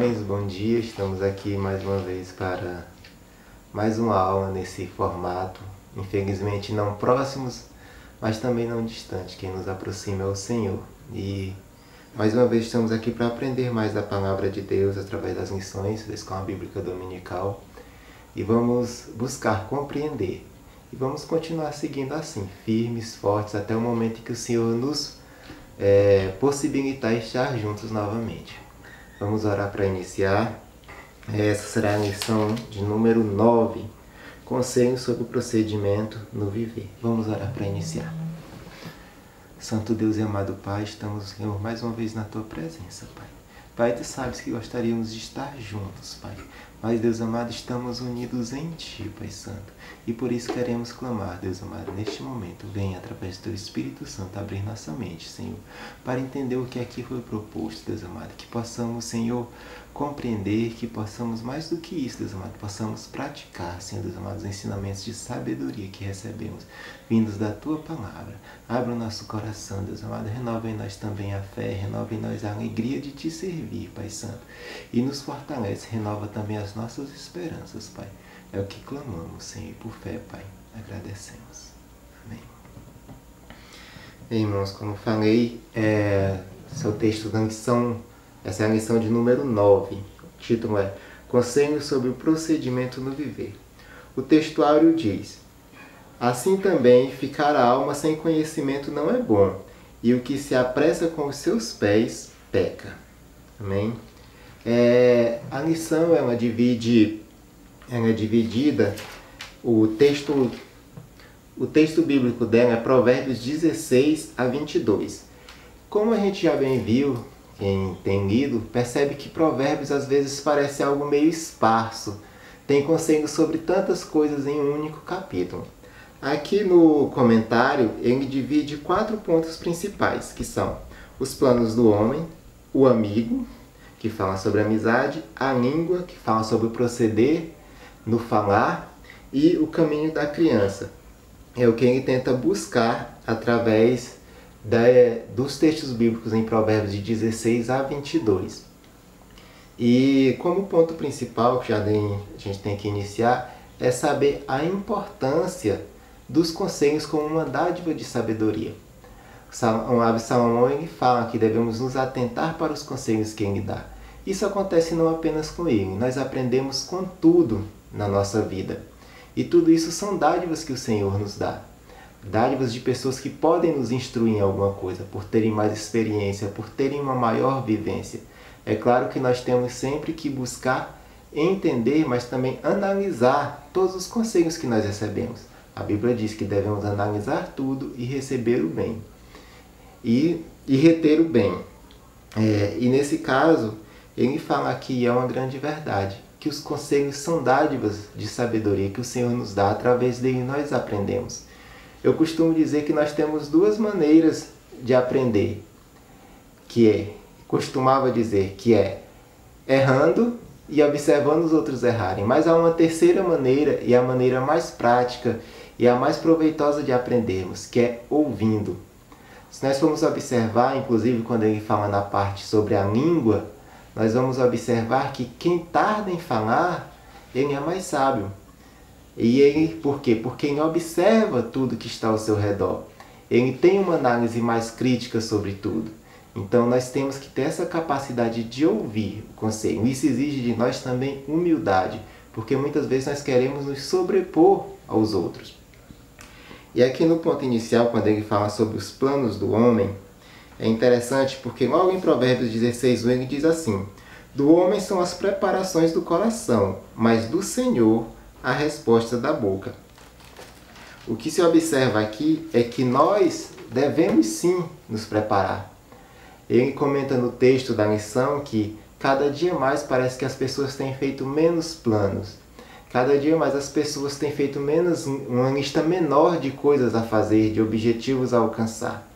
jovens, bom dia. Estamos aqui mais uma vez para mais uma aula nesse formato. Infelizmente não próximos, mas também não distantes. Quem nos aproxima é o Senhor. E mais uma vez estamos aqui para aprender mais da Palavra de Deus através das lições da Escola Bíblica Dominical. E vamos buscar compreender. E vamos continuar seguindo assim, firmes, fortes, até o momento em que o Senhor nos possibilitar estar juntos novamente. Vamos orar para iniciar. Essa será a lição de número 9, Conselhos sobre o procedimento no viver. Vamos orar para iniciar. Santo Deus e amado Pai, estamos, Senhor, mais uma vez na Tua presença, Pai. Pai, Tu sabes que gostaríamos de estar juntos, Pai. Mas, Deus amado, estamos unidos em Ti, Pai Santo. E por isso queremos clamar, Deus amado, neste momento, venha através do Teu Espírito Santo abrir nossa mente, Senhor, para entender o que aqui foi proposto, Deus amado. Que possamos, Senhor, compreender, que possamos, mais do que isso, Deus amado, possamos praticar, Senhor, Deus amado, os ensinamentos de sabedoria que recebemos, vindos da Tua Palavra. Abra o nosso coração, Deus amado, renova em nós também a fé, renova em nós a alegria de Te servir, Pai Santo, e nos fortalece, renova também as nossas esperanças, Pai. É o que clamamos, Senhor, por fé, Pai. Agradecemos. Amém. Bem, irmãos, como falei, esse é o texto da lição, essa é a lição de número 9. O título é Conselhos sobre o procedimento no viver. O textuário diz: assim também ficar a alma sem conhecimento não é bom, e o que se apressa com os seus pés peca. Amém? A lição ela é dividida, o texto bíblico dela é Provérbios 16 a 22. Como a gente já bem viu, quem tem lido, percebe que Provérbios às vezes parece algo meio esparso, tem conselhos sobre tantas coisas em um único capítulo. Aqui no comentário, ele divide 4 pontos principais, que são os planos do homem, o amigo, que fala sobre amizade, a língua, que fala sobre o proceder no falar, e o caminho da criança. É o que ele tenta buscar através dos textos bíblicos em Provérbios de 16 a 22. E como ponto principal que a gente tem que iniciar é saber a importância dos conselhos como uma dádiva de sabedoria. Salomão ele fala que devemos nos atentar para os conselhos que ele dá. Isso acontece não apenas com ele, nós aprendemos com tudo na nossa vida. E tudo isso são dádivas que o Senhor nos dá. Dádivas de pessoas que podem nos instruir em alguma coisa, por terem mais experiência, por terem uma maior vivência. É claro que nós temos sempre que buscar entender, mas também analisar todos os conselhos que nós recebemos. A Bíblia diz que devemos analisar tudo e receber o bem. E reter o bem. E nesse caso, ele fala que é uma grande verdade, que os conselhos são dádivas de sabedoria que o Senhor nos dá, através dele nós aprendemos. Eu costumo dizer que nós temos 2 maneiras de aprender, costumava dizer que é errando e observando os outros errarem, mas há uma terceira maneira, e a maneira mais prática e a mais proveitosa de aprendermos, que é ouvindo. Se nós formos observar, inclusive quando ele fala na parte sobre a língua, nós vamos observar que quem tarda em falar, ele é mais sábio. E ele, por quê? Porque ele observa tudo que está ao seu redor. Ele tem uma análise mais crítica sobre tudo. Então nós temos que ter essa capacidade de ouvir o conselho. Isso exige de nós também humildade, porque muitas vezes nós queremos nos sobrepor aos outros. E aqui no ponto inicial, quando ele fala sobre os planos do homem, é interessante porque logo em Provérbios 16, ele diz assim: do homem são as preparações do coração, mas do Senhor a resposta da boca. O que se observa aqui é que nós devemos sim nos preparar. Ele comenta no texto da lição que cada dia mais parece que as pessoas têm feito menos planos. Cada dia mais as pessoas têm feito uma lista menor de coisas a fazer, de objetivos a alcançar.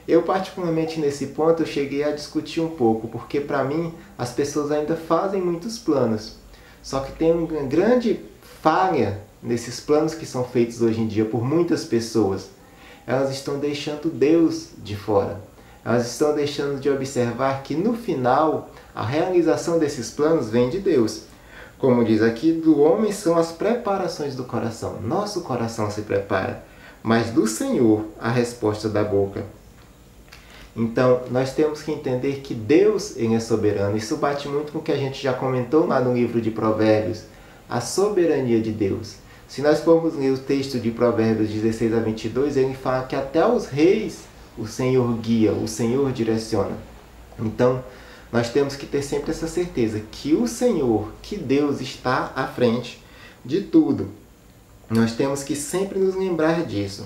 Eu, particularmente nesse ponto, eu cheguei a discutir um pouco, porque para mim as pessoas ainda fazem muitos planos. Só que tem uma grande falha nesses planos que são feitos hoje em dia por muitas pessoas. Elas estão deixando Deus de fora. Elas estão deixando de observar que no final a realização desses planos vem de Deus. Como diz aqui, do homem são as preparações do coração. Nosso coração se prepara, mas do Senhor a resposta da boca. Então, nós temos que entender que Deus ele é soberano. Isso bate muito com o que a gente já comentou lá no livro de Provérbios, a soberania de Deus. Se nós formos ler o texto de Provérbios 16 a 22, ele fala que até os reis o Senhor guia, o Senhor direciona. Então, nós temos que ter sempre essa certeza que o Senhor, que Deus está à frente de tudo. Nós temos que sempre nos lembrar disso.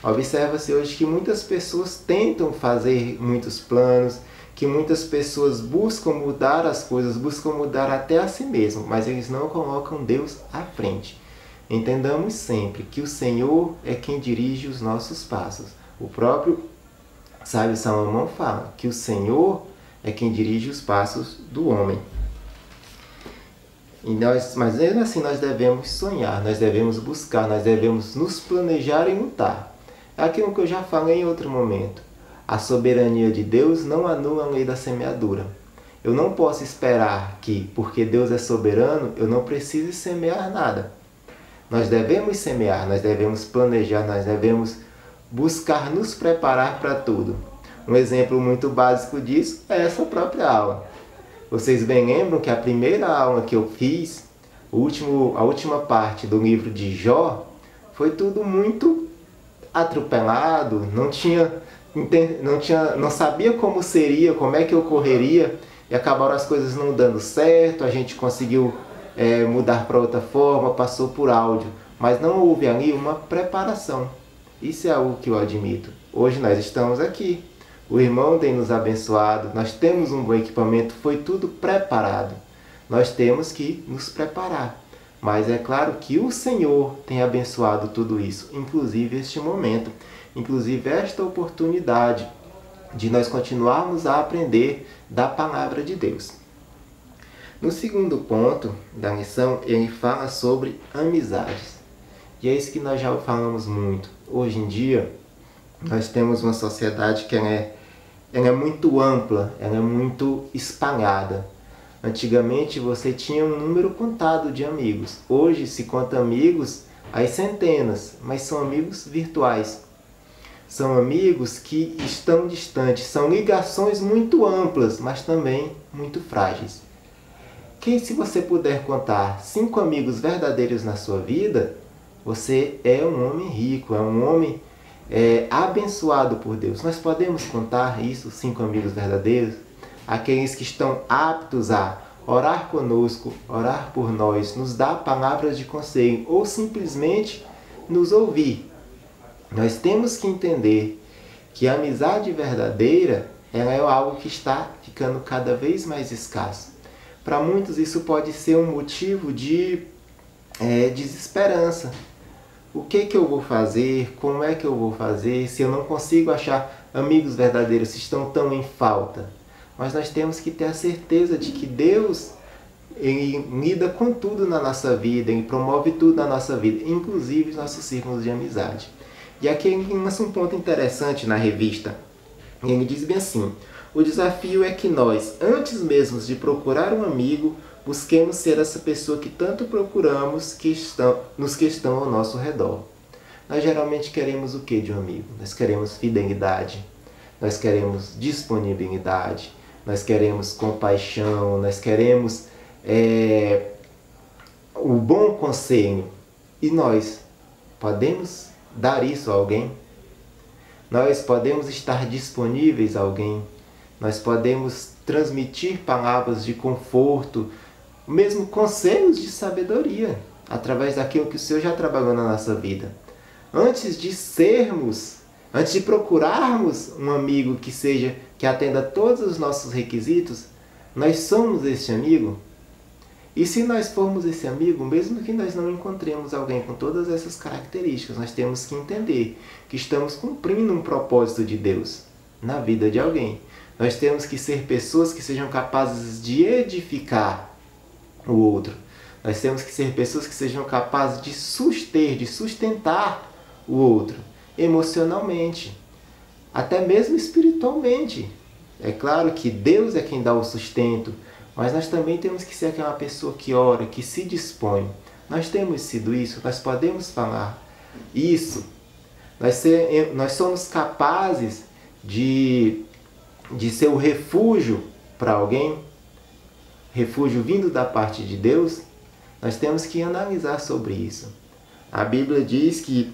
Observa-se hoje que muitas pessoas tentam fazer muitos planos, que muitas pessoas buscam mudar as coisas, buscam mudar até a si mesmo, mas eles não colocam Deus à frente. Entendamos sempre que o Senhor é quem dirige os nossos passos. O próprio sábio Salomão fala que o Senhor é quem dirige os passos do homem. Mas mesmo assim nós devemos sonhar, nós devemos buscar, nós devemos nos planejar e lutar. É aquilo que eu já falei em outro momento. A soberania de Deus não anula a lei da semeadura. Eu não posso esperar que, porque Deus é soberano, eu não precise semear nada. Nós devemos semear, nós devemos planejar, nós devemos buscar nos preparar para tudo. Um exemplo muito básico disso é essa própria aula. Vocês bem lembram que a primeira aula que eu fiz, a última parte do livro de Jó, foi tudo muito atropelado, não sabia como seria, como é que ocorreria, e acabaram as coisas não dando certo, a gente conseguiu mudar para outra forma, passou por áudio, mas não houve ali uma preparação. Isso é algo que eu admito. Hoje nós estamos aqui, o irmão tem nos abençoado, nós temos um bom equipamento, foi tudo preparado. Nós temos que nos preparar. Mas é claro que o Senhor tem abençoado tudo isso, inclusive este momento, inclusive esta oportunidade de nós continuarmos a aprender da palavra de Deus. No segundo ponto da lição, ele fala sobre amizades. E é isso que nós já falamos muito. Hoje em dia, nós temos uma sociedade que ela é muito ampla, ela é muito espalhada. Antigamente você tinha um número contado de amigos. Hoje se conta amigos às centenas, mas são amigos virtuais. São amigos que estão distantes, são ligações muito amplas, mas também muito frágeis. Se você puder contar 5 amigos verdadeiros na sua vida, você é um homem rico, é um homem abençoado por Deus. Nós podemos contar isso, 5 amigos verdadeiros, aqueles que estão aptos a orar conosco, orar por nós, nos dar palavras de conselho ou simplesmente nos ouvir. Nós temos que entender que a amizade verdadeira ela é algo que está ficando cada vez mais escasso. Para muitos isso pode ser um motivo de desesperança. O que eu vou fazer? Como é que eu vou fazer? Se eu não consigo achar amigos verdadeiros, se estão tão em falta. Mas nós temos que ter a certeza de que Deus ele lida com tudo na nossa vida, Ele promove tudo na nossa vida, inclusive os nossos círculos de amizade. E aqui ele lança um ponto interessante na revista. Ele diz bem assim: o desafio é que nós, antes mesmo de procurar um amigo, busquemos ser essa pessoa que tanto procuramos nos que estão ao nosso redor. Nós geralmente queremos o que de um amigo? Nós queremos fidelidade, nós queremos disponibilidade, nós queremos compaixão, nós queremos o bom conselho. E nós podemos dar isso a alguém? Nós podemos estar disponíveis a alguém? Nós podemos transmitir palavras de conforto, mesmo conselhos de sabedoria, através daquilo que o Senhor já trabalhou na nossa vida. Antes de procurarmos um amigo que atenda todos os nossos requisitos, nós somos esse amigo? E se nós formos esse amigo, mesmo que nós não encontremos alguém com todas essas características, nós temos que entender que estamos cumprindo um propósito de Deus na vida de alguém. Nós temos que ser pessoas que sejam capazes de edificar o outro. Nós temos que ser pessoas que sejam capazes de sustentar o outro emocionalmente. até mesmo espiritualmente. É claro que Deus é quem dá o sustento, mas nós também temos que ser aquela pessoa que ora, que se dispõe. Nós temos sido isso, nós podemos falar isso. Nós somos capazes de ser o refúgio para alguém, refúgio vindo da parte de Deus. Nós temos que analisar sobre isso. A Bíblia diz que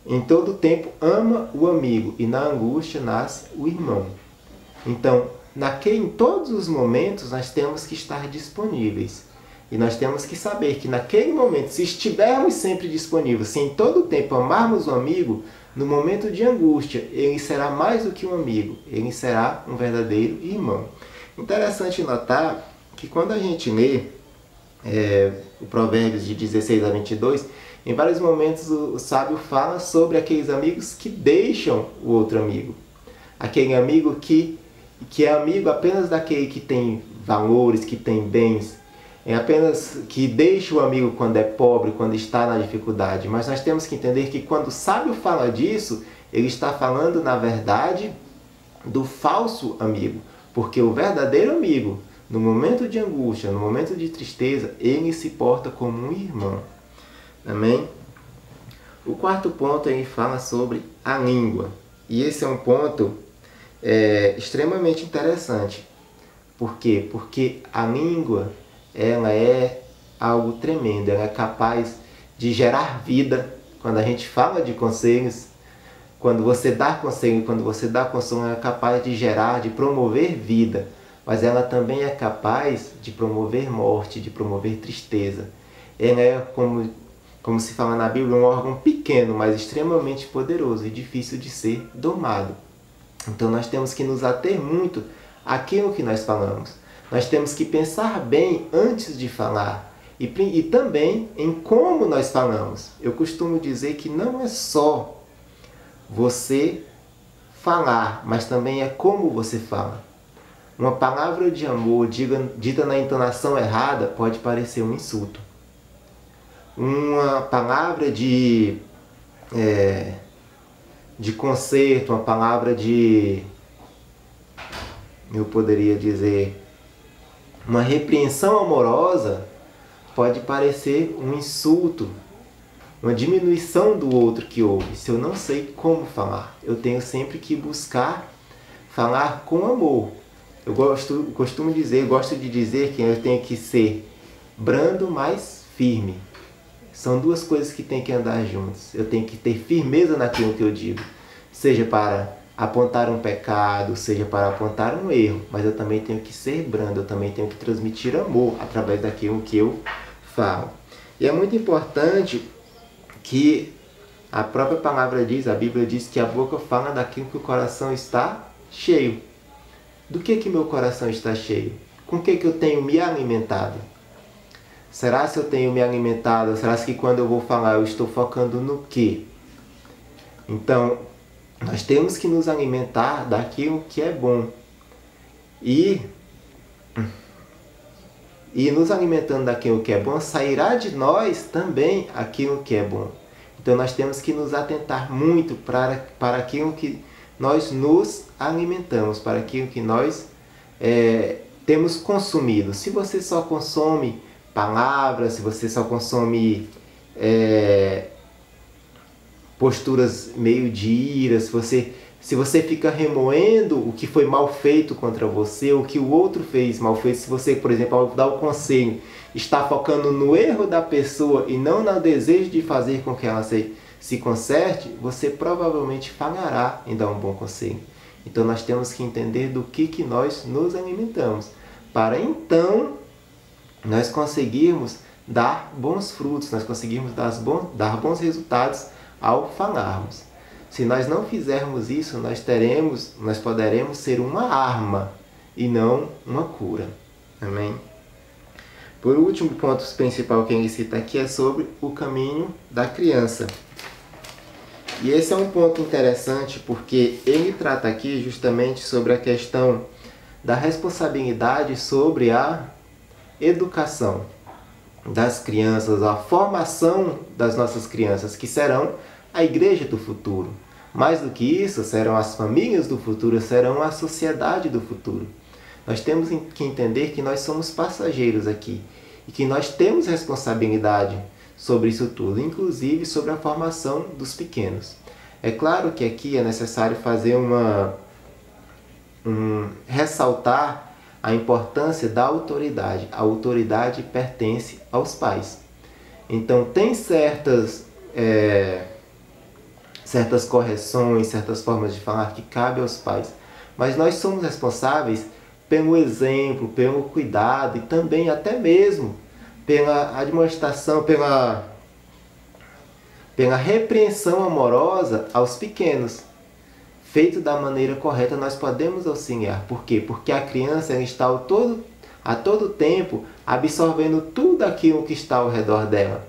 em todo tempo ama o amigo e na angústia nasce o irmão. Então, em todos os momentos nós temos que estar disponíveis. E nós temos que saber que naquele momento, se estivermos sempre disponíveis, se em todo tempo amarmos o amigo, no momento de angústia, ele será mais do que um amigo, ele será um verdadeiro irmão. Interessante notar que quando a gente lê o Provérbios de 16 a 22, em vários momentos o sábio fala sobre aqueles amigos que deixam o outro amigo. Aquele amigo que é amigo apenas daquele que tem valores, que tem bens, é apenas que deixa o amigo quando é pobre, quando está na dificuldade. Mas nós temos que entender que quando o sábio fala disso, ele está falando, na verdade, do falso amigo. Porque o verdadeiro amigo, no momento de angústia, no momento de tristeza, ele se porta como um irmão. Amém? O quarto ponto, ele fala sobre a língua. E esse é um ponto extremamente interessante. Por quê? Porque a língua, ela é algo tremendo, ela é capaz de gerar vida. Quando a gente fala de conselhos, quando você dá conselho, quando você dá consolo, ela é capaz de gerar, de promover vida. Mas ela também é capaz de promover morte, de promover tristeza. Ela é, como se fala na Bíblia, um órgão pequeno, mas extremamente poderoso e difícil de ser domado. Então nós temos que nos ater muito àquilo que nós falamos. Nós temos que pensar bem antes de falar e também em como nós falamos. Eu costumo dizer que não é só você falar, mas também é como você fala. Uma palavra de amor dita na entonação errada pode parecer um insulto. Uma palavra de conserto, uma palavra eu poderia dizer, uma repreensão amorosa pode parecer um insulto, uma diminuição do outro que ouve. Se eu não sei como falar, eu tenho sempre que buscar falar com amor. Eu gosto de dizer que eu tenho que ser brando, mas firme. São duas coisas que têm que andar juntas. Eu tenho que ter firmeza naquilo que eu digo, seja para apontar um pecado, seja para apontar um erro, mas eu também tenho que ser brando, eu também tenho que transmitir amor através daquilo que eu falo. E é muito importante que a própria palavra diz, a Bíblia diz que a boca fala daquilo que o coração está cheio. Do que meu coração está cheio? Com que eu tenho me alimentado? Será se eu tenho me alimentado? Será que quando eu vou falar eu estou focando no quê? Então, nós temos que nos alimentar daquilo que é bom. E nos alimentando daquilo que é bom, sairá de nós também aquilo que é bom. Então nós temos que nos atentar muito para aquilo que nós nos alimentamos, para aquilo que nós temos consumido. Se você só consome palavras, se você só consome posturas meio de ira, se você fica remoendo o que foi mal feito contra você, o que o outro fez mal feito, se você, por exemplo, ao dar o conselho, está focando no erro da pessoa e não no desejo de fazer com que ela se conserte, você provavelmente falhará em dar um bom conselho. Então nós temos que entender do que nós nos alimentamos, para então nós conseguirmos dar bons frutos, nós conseguirmos dar bons resultados ao falarmos. Se nós não fizermos isso, nós poderemos ser uma arma e não uma cura. Amém? Por último, o ponto principal que ele cita aqui é sobre o caminho da criança. E esse é um ponto interessante porque ele trata aqui justamente sobre a questão da responsabilidade sobre a educação das crianças, a formação das nossas crianças, que serão a igreja do futuro. Mais do que isso, serão as famílias do futuro, serão a sociedade do futuro. Nós temos que entender que nós somos passageiros aqui e que nós temos responsabilidade sobre isso tudo, inclusive sobre a formação dos pequenos. É claro que aqui é necessário fazer ressaltar a importância da autoridade. A autoridade pertence aos pais. Então tem certas correções, certas formas de falar que cabe aos pais. Mas nós somos responsáveis pelo exemplo, pelo cuidado e também até mesmo pela admoestação, pela repreensão amorosa aos pequenos. Feito da maneira correta, nós podemos auxiliar. Por quê? Porque a criança ela está a todo tempo absorvendo tudo aquilo que está ao redor dela.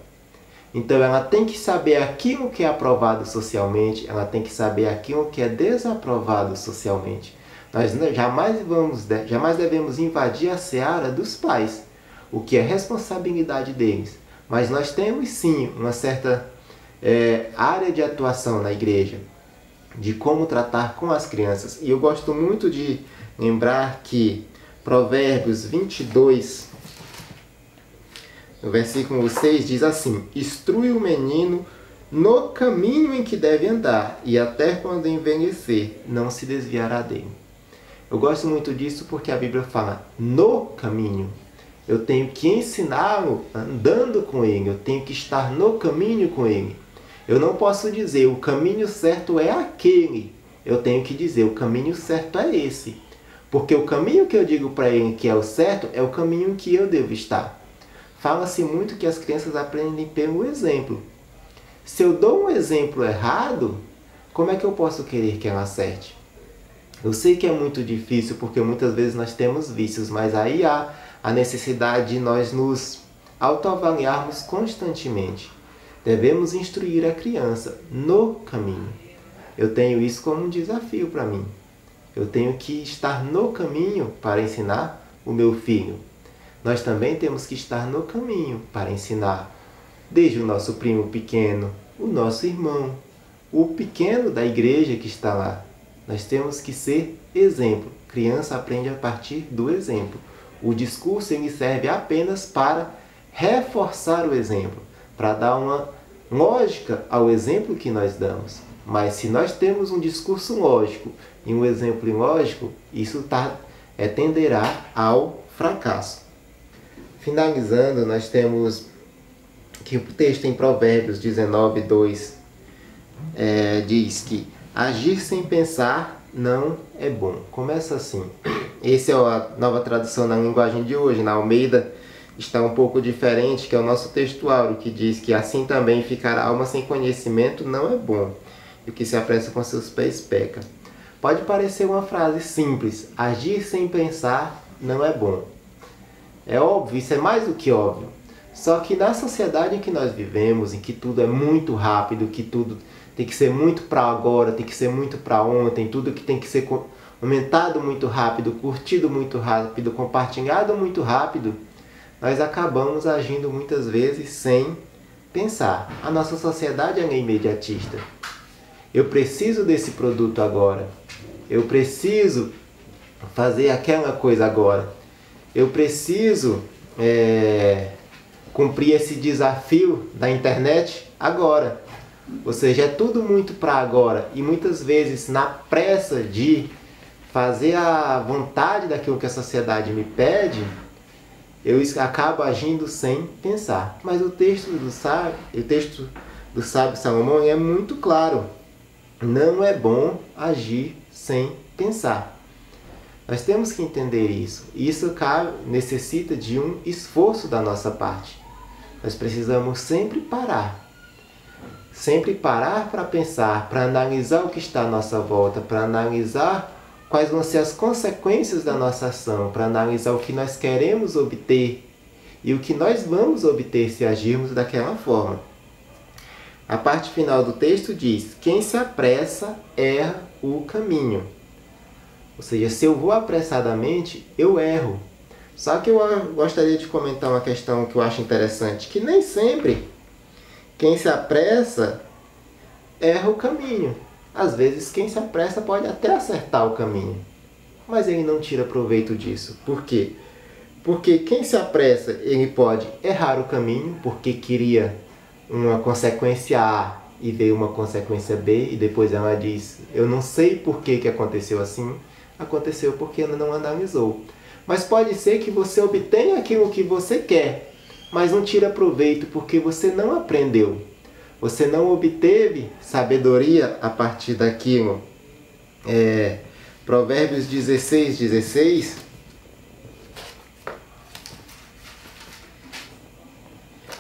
Então ela tem que saber aquilo que é aprovado socialmente, ela tem que saber aquilo que é desaprovado socialmente. Nós jamais devemos invadir a seara dos pais, o que é responsabilidade deles. Mas nós temos sim uma certa área de atuação na igreja, de como tratar com as crianças. E eu gosto muito de lembrar que Provérbios 22, no versículo 6, diz assim: instrui o menino no caminho em que deve andar, e até quando envelhecer, não se desviará dele. Eu gosto muito disso porque a Bíblia fala no caminho. Eu tenho que ensiná-lo andando com ele, eu tenho que estar no caminho com ele. Eu não posso dizer o caminho certo é aquele. Eu tenho que dizer o caminho certo é esse. Porque o caminho que eu digo para ele que é o certo é o caminho que eu devo estar. Fala-se muito que as crianças aprendem pelo exemplo. Se eu dou um exemplo errado, como é que eu posso querer que ela acerte? Eu sei que é muito difícil porque muitas vezes nós temos vícios, mas aí há a necessidade de nós nos autoavaliarmos constantemente. Devemos instruir a criança no caminho. Eu tenho isso como um desafio para mim. Eu tenho que estar no caminho para ensinar o meu filho. Nós também temos que estar no caminho para ensinar, desde o nosso primo pequeno, o nosso irmão, o pequeno da igreja que está lá. Nós temos que ser exemplo. Criança aprende a partir do exemplo. O discurso ele serve apenas para reforçar o exemplo, para dar uma lógica ao exemplo que nós damos. Mas se nós temos um discurso lógico e um exemplo ilógico, isso tenderá ao fracasso. Finalizando, nós temos que o texto em Provérbios 19, 2 diz que agir sem pensar não é bom. Começa assim. Essa é a nova tradução na linguagem de hoje. Na Almeida está um pouco diferente, que é o nosso textuário, que diz que assim também ficar a alma sem conhecimento não é bom. E o que se apressa com seus pés peca. Pode parecer uma frase simples. Agir sem pensar não é bom. É óbvio, isso é mais do que óbvio. Só que na sociedade em que nós vivemos, em que tudo é muito rápido, que tudo tem que ser muito para agora, tem que ser muito para ontem, tudo que tem que ser comentado muito rápido, curtido muito rápido, compartilhado muito rápido, nós acabamos agindo muitas vezes sem pensar. A nossa sociedade é imediatista. Eu preciso desse produto agora. Eu preciso fazer aquela coisa agora. Eu preciso cumprir esse desafio da internet agora. Ou seja, é tudo muito para agora. E muitas vezes, na pressa de fazer a vontade daquilo que a sociedade me pede, eu acabo agindo sem pensar. Mas o texto do sábio Salomão é muito claro. Não é bom agir sem pensar. Nós temos que entender isso. Isso necessita de um esforço da nossa parte. Nós precisamos sempre parar. Sempre parar para pensar, para analisar o que está à nossa volta, para analisar quais vão ser as consequências da nossa ação, para analisar o que nós queremos obter e o que nós vamos obter se agirmos daquela forma. A parte final do texto diz: quem se apressa erra o caminho. Ou seja, se eu vou apressadamente, eu erro. Só que eu gostaria de comentar uma questão que eu acho interessante, que nem sempre quem se apressa erra o caminho. Às vezes quem se apressa pode até acertar o caminho, mas ele não tira proveito disso. Por quê? Porque quem se apressa, ele pode errar o caminho, porque queria uma consequência A e veio uma consequência B, e depois ela diz, eu não sei por que aconteceu assim, aconteceu porque ela não analisou. Mas pode ser que você obtenha aquilo que você quer, mas não tira proveito porque você não aprendeu. Você não obteve sabedoria a partir daquilo. Provérbios 16:16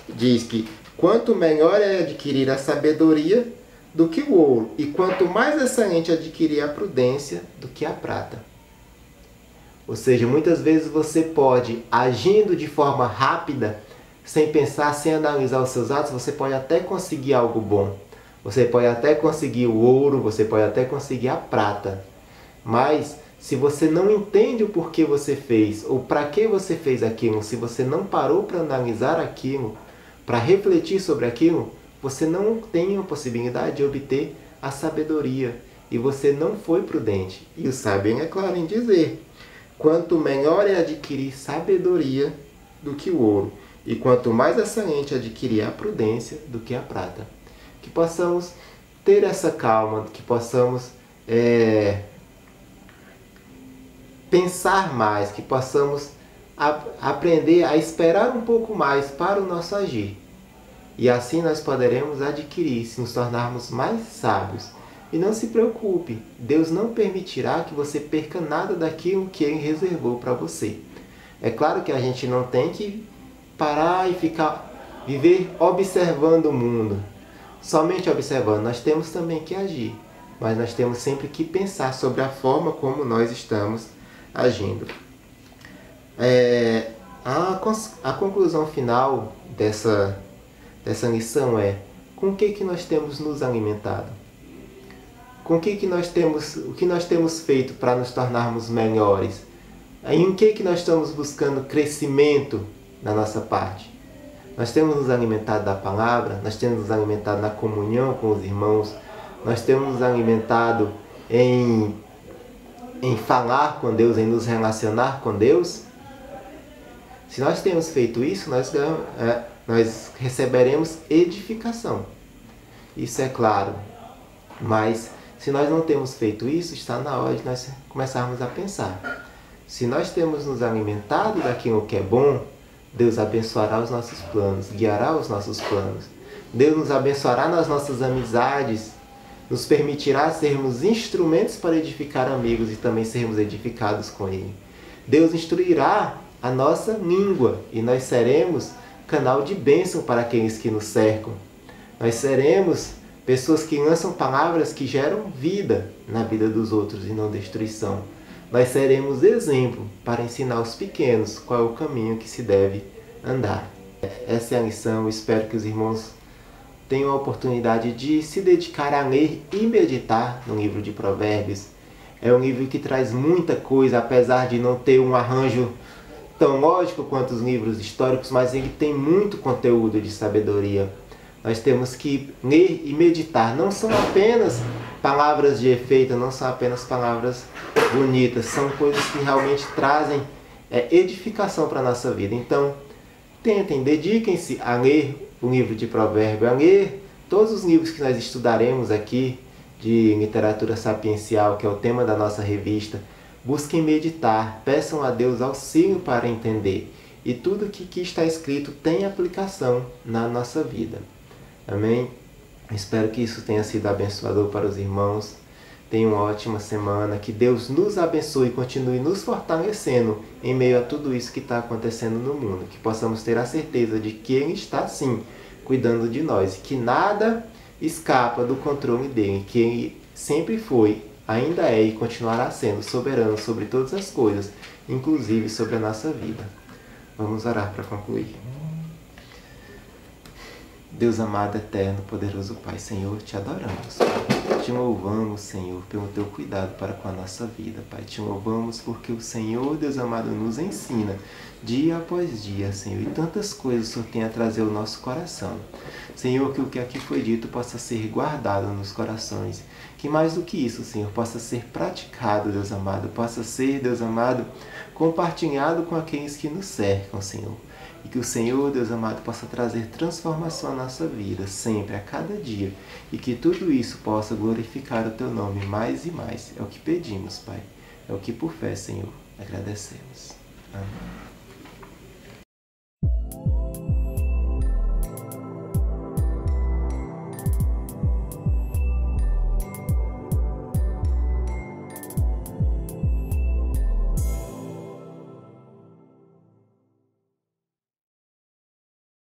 diz que quanto melhor é adquirir a sabedoria do que o ouro, e quanto mais excelente adquirir a prudência do que a prata. Ou seja, muitas vezes você pode, agindo de forma rápida, sem pensar, sem analisar os seus atos, você pode até conseguir algo bom. Você pode até conseguir o ouro, você pode até conseguir a prata. Mas, se você não entende o porquê você fez, ou para que você fez aquilo, se você não parou para analisar aquilo, para refletir sobre aquilo, você não tem a possibilidade de obter a sabedoria. E você não foi prudente. E o sábio é claro em dizer, quanto melhor é adquirir sabedoria do que o ouro, e quanto mais excelente adquirir a prudência do que a prata. Que possamos ter essa calma, que possamos pensar mais, que possamos aprender a esperar um pouco mais para o nosso agir. E assim nós poderemos adquirir, se nos tornarmos mais sábios. E não se preocupe, Deus não permitirá que você perca nada daquilo que Ele reservou para você. É claro que a gente não tem que parar e viver observando o mundo. Somente observando, nós temos também que agir. Mas nós temos sempre que pensar sobre a forma como nós estamos agindo. A conclusão final dessa lição é: com o que nós temos nos alimentado? Com o que nós temos feito para nos tornarmos melhores? Em que nós estamos buscando crescimento na nossa parte? Nós temos nos alimentado da palavra, nós temos nos alimentado na comunhão com os irmãos, nós temos nos alimentado em falar com Deus, em nos relacionar com Deus? Se nós temos feito isso, nós receberemos edificação. Isso é claro. Mas se nós não temos feito isso, está na hora de nós começarmos a pensar. Se nós temos nos alimentado daquilo que é bom, Deus abençoará os nossos planos, guiará os nossos planos. Deus nos abençoará nas nossas amizades, nos permitirá sermos instrumentos para edificar amigos e também sermos edificados com Ele. Deus instruirá a nossa língua e nós seremos canal de bênção para aqueles que nos cercam. Nós seremos pessoas que lançam palavras que geram vida na vida dos outros e não destruição. Nós seremos exemplo para ensinar aos pequenos qual é o caminho que se deve andar. Essa é a lição. Espero que os irmãos tenham a oportunidade de se dedicar a ler e meditar no livro de Provérbios. É um livro que traz muita coisa, apesar de não ter um arranjo tão lógico quanto os livros históricos, mas ele tem muito conteúdo de sabedoria. Nós temos que ler e meditar. Não são apenas palavras de efeito, não são apenas palavras bonitas, são coisas que realmente trazem edificação para a nossa vida. Então, dediquem-se a ler o livro de Provérbios, a ler todos os livros que nós estudaremos aqui de literatura sapiencial, que é o tema da nossa revista. Busquem meditar, peçam a Deus auxílio para entender. E tudo que aqui está escrito tem aplicação na nossa vida. Amém? Espero que isso tenha sido abençoador para os irmãos. Tenham uma ótima semana. Que Deus nos abençoe e continue nos fortalecendo em meio a tudo isso que está acontecendo no mundo. Que possamos ter a certeza de que Ele está, sim, cuidando de nós. Que nada escapa do controle dEle. Que Ele sempre foi, ainda é e continuará sendo soberano sobre todas as coisas, inclusive sobre a nossa vida. Vamos orar para concluir. Deus amado, eterno, poderoso Pai, Senhor, te adoramos. te louvamos, Senhor, pelo teu cuidado para com a nossa vida, Pai. Te louvamos porque o Senhor, Deus amado, nos ensina dia após dia, Senhor, e tantas coisas o Senhor tem a trazer ao nosso coração. Senhor, que o que aqui foi dito possa ser guardado nos corações, que mais do que isso, Senhor, possa ser praticado, Deus amado, possa ser, Deus amado, compartilhado com aqueles que nos cercam, Senhor. E que o Senhor, Deus amado, possa trazer transformação à nossa vida, sempre, a cada dia. E que tudo isso possa glorificar o teu nome mais e mais. É o que pedimos, Pai. É o que por fé, Senhor, agradecemos. Amém.